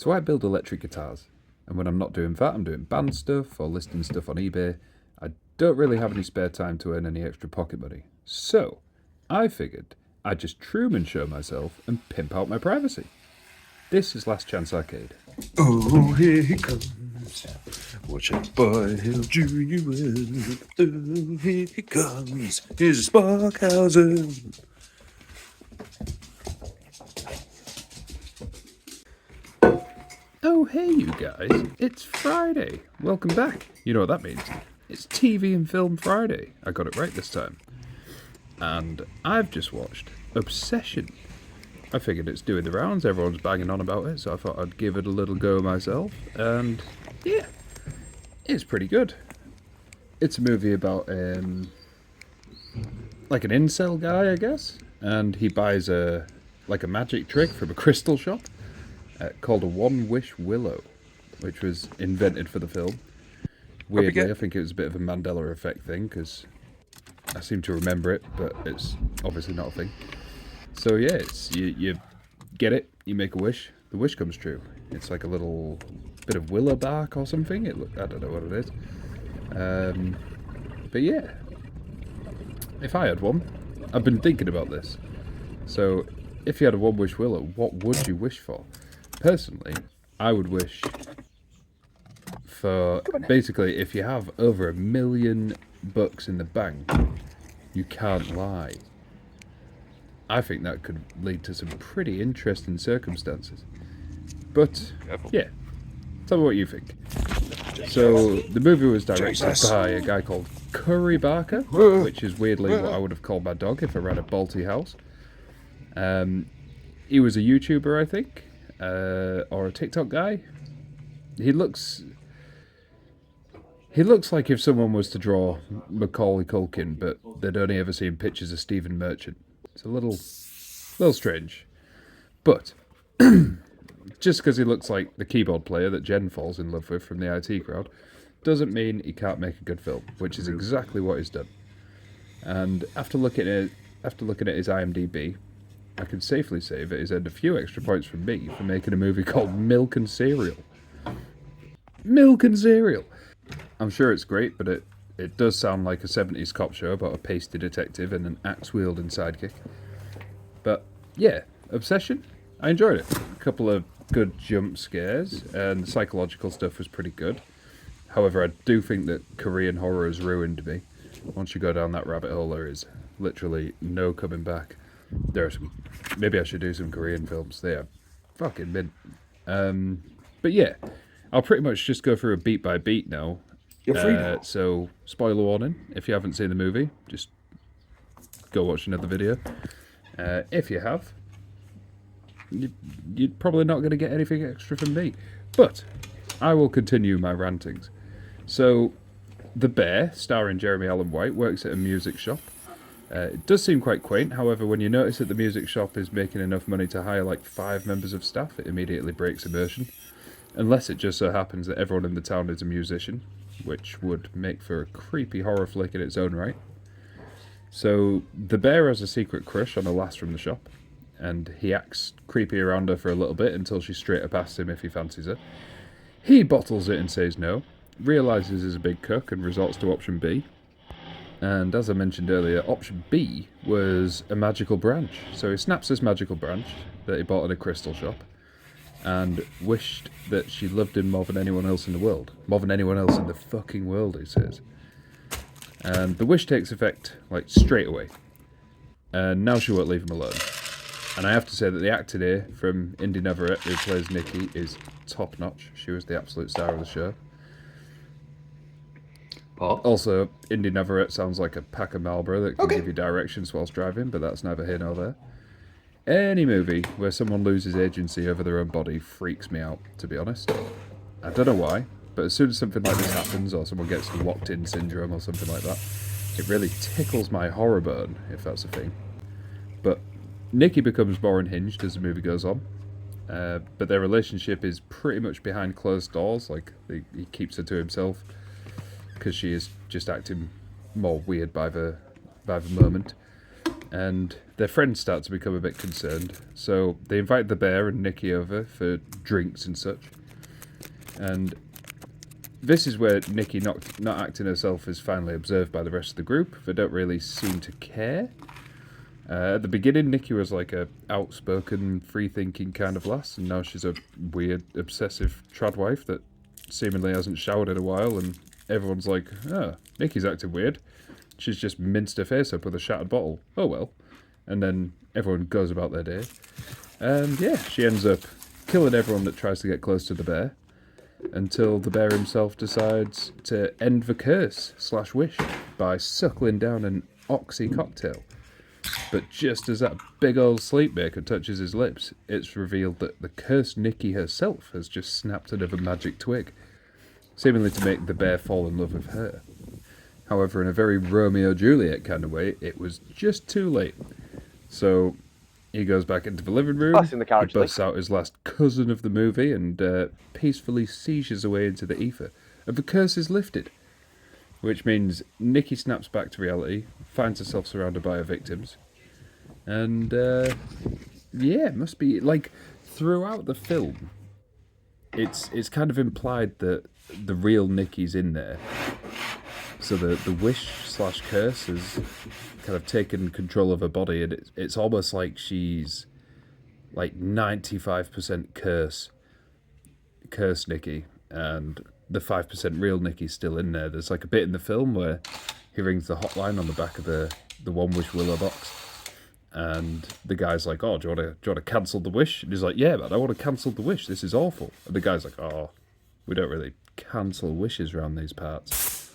So I build electric guitars, and when I'm not doing that, I'm doing band stuff or listing stuff on eBay. I don't really have any spare time to earn any extra pocket money. So I figured I'd just Truman Show myself and pimp out my privacy. This is Last Chance Arcade. Oh, here he comes. Watch out, boy, he'll Jew you in. Oh, here he comes. Here's a Sparkhausen. Oh, hey, you guys. It's Friday. Welcome back. You know what that means. It's TV and Film Friday. I got it right this time. And I've just watched Obsession. I figured it's doing the rounds. Everyone's banging on about it, so I thought I'd give it a little go myself. And, yeah, it's pretty good. It's a movie about, like an incel guy, I guess. And he buys a magic trick from a crystal shop. Called a One-Wish Willow, which was invented for the film. Weirdly, I think it was a bit of a Mandela effect thing, because I seem to remember it, but it's obviously not a thing. So yeah, it's you get it, you make a wish, the wish comes true. It's like a little bit of willow bark or something. I don't know what it is. But yeah, if I had one, I've been thinking about this. So if you had a One-Wish Willow, what would you wish for? Personally, I would wish for, basically, if you have over $1 million in the bank, you can't lie. I think that could lead to some pretty interesting circumstances. But, yeah, tell me what you think. So, the movie was directed by a guy called Curry Barker, which is weirdly what I would have called my dog if I ran a Balti house. He was a YouTuber, I think. Or a TikTok guy. He looks like if someone was to draw Macaulay Culkin, but they'd only ever seen pictures of Stephen Merchant. It's a little strange. But just because he looks like the keyboard player that Jen falls in love with from the IT crowd, doesn't mean he can't make a good film, which is exactly what he's done. And after looking at his IMDb, I can safely say that he's earned a few extra points from me for making a movie called Milk and Cereal. Milk and Cereal! I'm sure it's great, but it does sound like a 70s cop show about a pasty detective and an axe-wielding sidekick. But, yeah, Obsession, I enjoyed it. A couple of good jump scares, and the psychological stuff was pretty good. However, I do think that Korean horror has ruined me. Once you go down that rabbit hole, there is literally no coming back. There are some. Maybe I should do some Korean films. They are fucking mint. But yeah, I'll pretty much just go through a beat by beat now. You're free now. So, spoiler warning: if you haven't seen the movie, just go watch another video. If you have, you're probably not going to get anything extra from me. But I will continue my rantings. So, the Bear, starring Jeremy Allen White, works at a music shop. It does seem quite quaint, however, when you notice that the music shop is making enough money to hire like 5 members of staff, it immediately breaks immersion. Unless it just so happens that everyone in the town is a musician, which would make for a creepy horror flick in its own right. So, the Bear has a secret crush on a lass from the shop, and he acts creepy around her for a little bit until she straight up asks him if he fancies her. He bottles it and says no, realises he's a big cook and resorts to option B. And as I mentioned earlier, option B was a magical branch. So he snaps this magical branch that he bought in a crystal shop and wished that she loved him more than anyone else in the world. More than anyone else in the fucking world, he says. And the wish takes effect, like, straight away. And now she won't leave him alone. And I have to say that the actor here from Indy Navarrete, who plays Nikki, is top-notch. She was the absolute star of the show. Also, Indy Navarrete sounds like a pack of Marlboro that can give you directions whilst driving, but that's neither here nor there. Any movie where someone loses agency over their own body freaks me out, to be honest. I don't know why, but as soon as something like this happens, or someone gets locked-in syndrome or something like that, it really tickles my horror bone, if that's a thing. But Nikki becomes more unhinged as the movie goes on. But their relationship is pretty much behind closed doors, like he keeps her to himself, because she is just acting more weird by the moment. and their friends start to become a bit concerned. So they invite the bear and Nikki over for drinks and such. And this is where Nikki, not acting herself, is finally observed by the rest of the group. They don't really seem to care. At the beginning, Nikki was like a outspoken, free-thinking kind of lass, and now she's a weird, obsessive trad wife that seemingly hasn't showered in a while, and everyone's like, oh, Nikki's acting weird. She's just minced her face up with a shattered bottle. Oh well. And then everyone goes about their day. And yeah, she ends up killing everyone that tries to get close to the bear, until the bear himself decides to end the curse / wish by suckling down an oxy cocktail. But just as that big old sleepmaker touches his lips, it's revealed that the cursed Nikki herself has just snapped another magic twig, seemingly to make the bear fall in love with her. However, in a very Romeo-Juliet kind of way, it was just too late. So he goes back into the living room, Us in the carriage, he busts out his last cousin of the movie, and peacefully seizures away into the ether. And the curse is lifted. Which means Nikki snaps back to reality, finds herself surrounded by her victims. And, yeah, it must be, like, throughout the film, it's kind of implied that the real Nikki's in there. So the wish / curse has kind of taken control of her body, and it's almost like she's, like, 95% curse Nikki, and the 5% real Nikki's still in there. There's like a bit in the film where he rings the hotline on the back of the One Wish Willow box, and the guy's like, oh, do you want to cancel the wish? And he's like, yeah, man, I want to cancel the wish, this is awful. And the guy's like, oh, we don't really cancel wishes around these parts.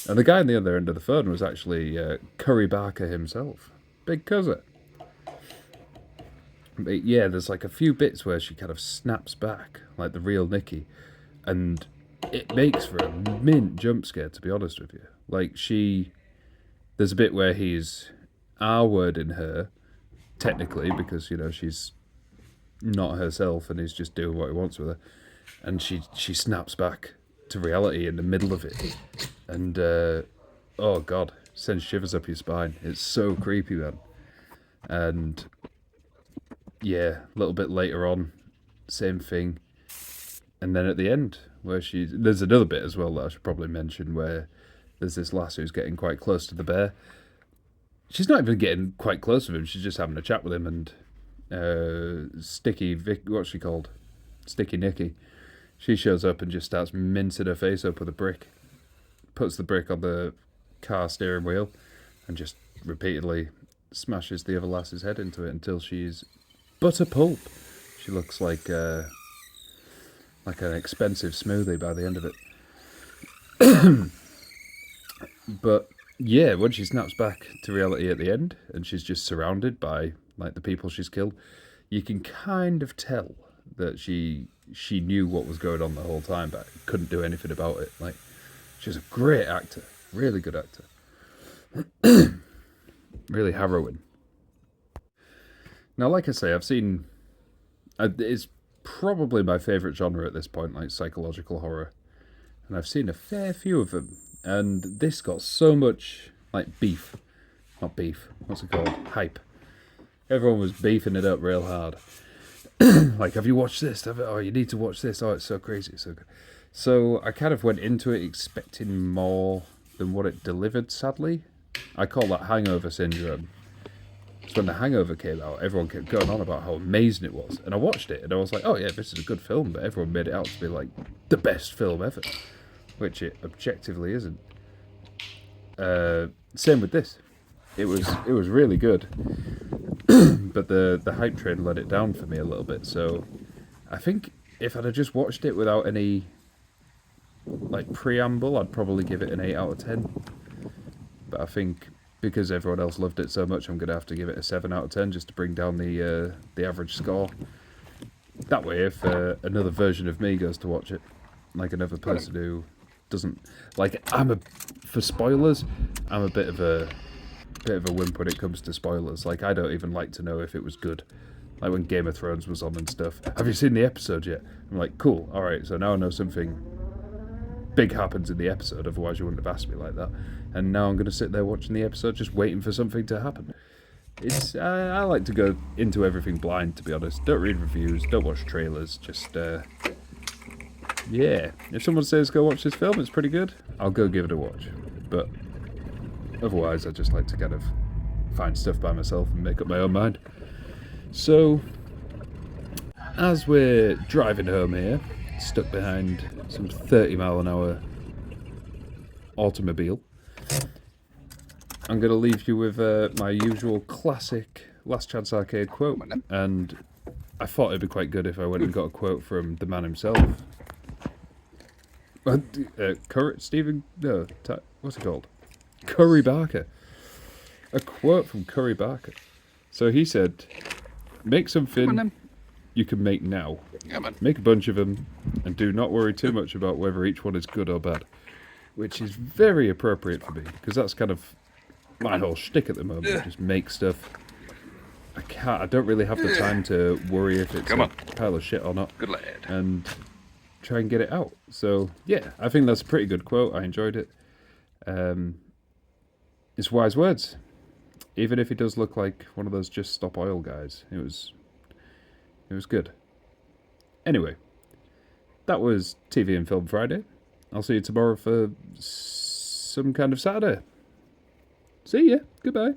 And the guy on the other end of the phone was actually Curry Barker himself, big cuzzer. But yeah, there's like a few bits where she kind of snaps back like the real Nikki, and it makes for a mint jump scare, to be honest with you. Like, there's a bit where he's R-wording her, technically, because, you know, she's not herself and he's just doing what he wants with her. And she snaps back to reality in the middle of it. And, oh God, sends shivers up your spine. It's so creepy, man. And, yeah, a little bit later on, same thing. And then at the end, where there's another bit as well that I should probably mention, where there's this lass who's getting quite close to the bear. She's not even getting quite close with him, she's just having a chat with him, and what's she called? Sticky Nikki. She shows up and just starts mincing her face up with a brick. Puts the brick on the car steering wheel and just repeatedly smashes the other lass's head into it until she's butter pulp. She looks like an expensive smoothie by the end of it. But yeah, when she snaps back to reality at the end and she's just surrounded by like the people she's killed, you can kind of tell that she knew what was going on the whole time but couldn't do anything about it. Like, she's a great actor, really good actor. Really harrowing. Now, like I say, I've seen, it's probably my favourite genre at this point, like psychological horror. And I've seen a fair few of them. And this got so much, like, beef. Not beef, what's it called? Hype. Everyone was beefing it up real hard. Like, have you watched this? Oh, you need to watch this. Oh, it's so crazy, it's so good. So I kind of went into it expecting more than what it delivered, sadly. I call that hangover syndrome. So when The Hangover came out, everyone kept going on about how amazing it was. And I watched it, and I was like, oh yeah, this is a good film, but everyone made it out to be like the best film ever. Which it objectively isn't. Same with this. It was really good. But the hype train let it down for me a little bit. So I think if I'd have just watched it without any like preamble, I'd probably give it an 8 out of 10. But I think because everyone else loved it so much, I'm going to have to give it a 7 out of 10 just to bring down the average score. That way, if another version of me goes to watch it, like another person who doesn't like, for spoilers, I'm a bit of a wimp when it comes to spoilers. Like, I don't even like to know if it was good. Like when Game of Thrones was on and stuff. Have you seen the episode yet? I'm like, cool, alright, so now I know something big happens in the episode, otherwise you wouldn't have asked me like that. And now I'm going to sit there watching the episode just waiting for something to happen. It's I like to go into everything blind, to be honest. Don't read reviews, don't watch trailers, just yeah. If someone says go watch this film, it's pretty good, I'll go give it a watch. But otherwise, I just like to kind of find stuff by myself and make up my own mind. So, as we're driving home here, stuck behind some 30-mile-an-hour automobile, I'm going to leave you with my usual classic Last Chance Arcade quote, and I thought it'd be quite good if I went and got a quote from the man himself. What's it called? Curry Barker. A quote from Curry Barker. So he said, make something you can make now. Make a bunch of them, and do not worry too much about whether each one is good or bad. Which is very appropriate for me, because that's kind of my whole shtick at the moment. Just make stuff. I don't really have the time to worry if it's a pile of shit or not. Good lad. And try and get it out. So, yeah, I think that's a pretty good quote. I enjoyed it. It's wise words. Even if he does look like one of those just stop oil guys. It was good. Anyway, that was TV and Film Friday. I'll see you tomorrow for some kind of Saturday. See ya. Goodbye.